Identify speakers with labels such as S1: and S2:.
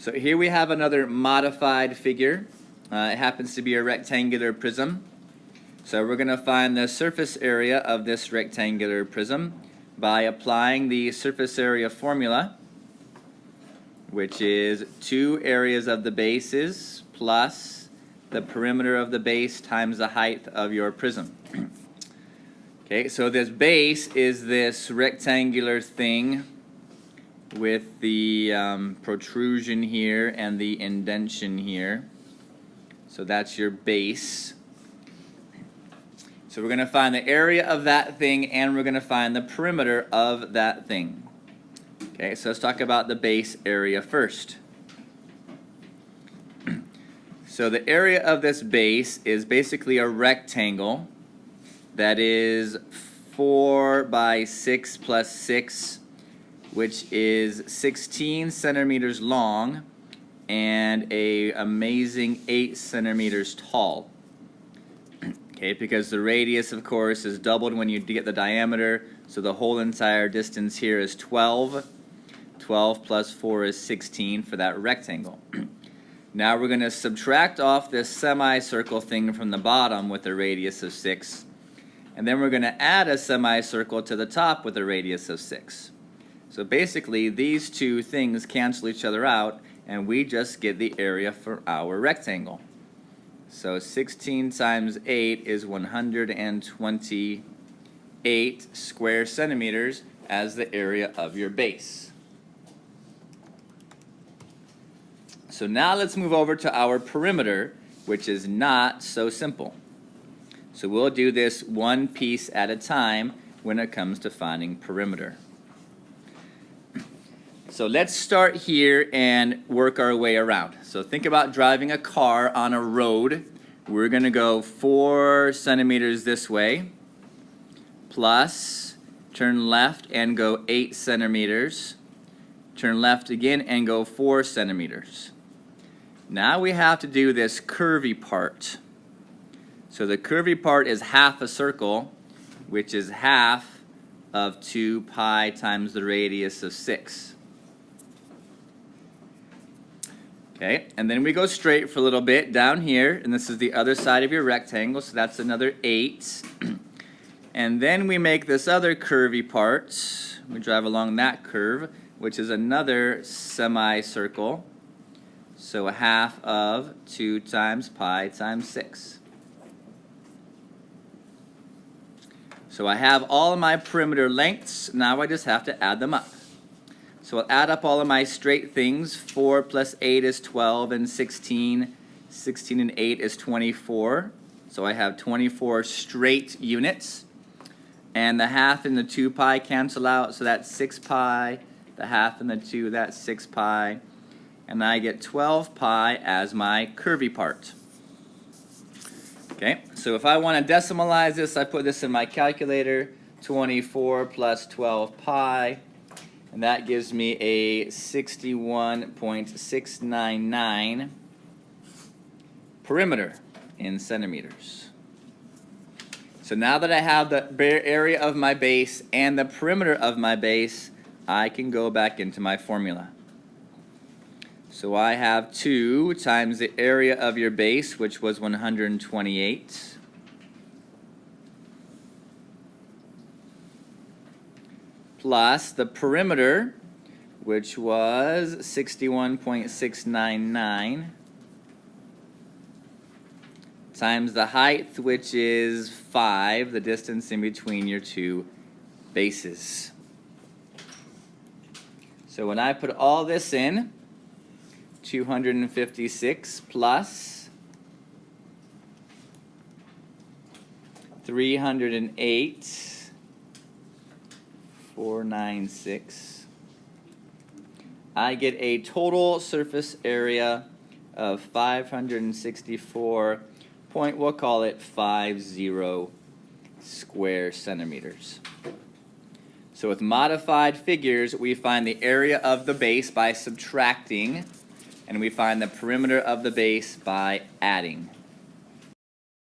S1: So here we have another modified figure. It happens to be a rectangular prism. So we're going to find the surface area of this rectangular prism by applying the surface area formula, which is 2 areas of the bases plus the perimeter of the base times the height of your prism. Okay, so this base is this rectangular thing with the protrusion here and the indentation here. So that's your base. So we're going to find the area of that thing and we're going to find the perimeter of that thing. Okay, so let's talk about the base area first. So the area of this base is basically a rectangle that is 4 by 6 plus 6, which is 16 centimeters long and a amazing 8 centimeters tall. Okay, because the radius, of course, is doubled when you get the diameter, so the whole entire distance here is 12. 12 plus 4 is 16 for that rectangle. Now we're going to subtract off this semicircle thing from the bottom with a radius of 6, and then we're going to add a semicircle to the top with a radius of 6. So basically these two things cancel each other out and we just get the area for our rectangle. So 16 times 8 is 128 square centimeters as the area of your base. So now let's move over to our perimeter, which is not so simple. So we'll do this one piece at a time when it comes to finding perimeter. So let's start here and work our way around. So think about driving a car on a road. We're going to go 4 centimeters this way, plus turn left and go 8 centimeters, turn left again and go 4 centimeters. Now we have to do this curvy part. So the curvy part is half a circle, which is half of 2 pi times the radius of 6. Okay, and then we go straight for a little bit down here, and this is the other side of your rectangle, so that's another 8. And then we make this other curvy part. We drive along that curve, which is another semicircle. So a half of 2 times pi times 6. So I have all of my perimeter lengths. Now I just have to add them up. So I'll add up all of my straight things. 4 plus 8 is 12 and 16. 16 and 8 is 24. So I have 24 straight units. And the half and the 2 pi cancel out, so that's 6 pi. The half and the 2, that's 6 pi. And I get 12 pi as my curvy part. Okay, so if I want to decimalize this, I put this in my calculator. 24 plus 12 pi. And that gives me a 61.699 perimeter in centimeters. So now that I have the area of my base and the perimeter of my base, I can go back into my formula. So I have 2 times the area of your base, which was 128. Plus the perimeter, which was 61.699, times the height, which is 5, the distance in between your two bases. So when I put all this in, 256 plus 308, 496, I get a total surface area of 564 point, we'll call it 50 square centimeters. So with modified figures, we find the area of the base by subtracting, and we find the perimeter of the base by adding.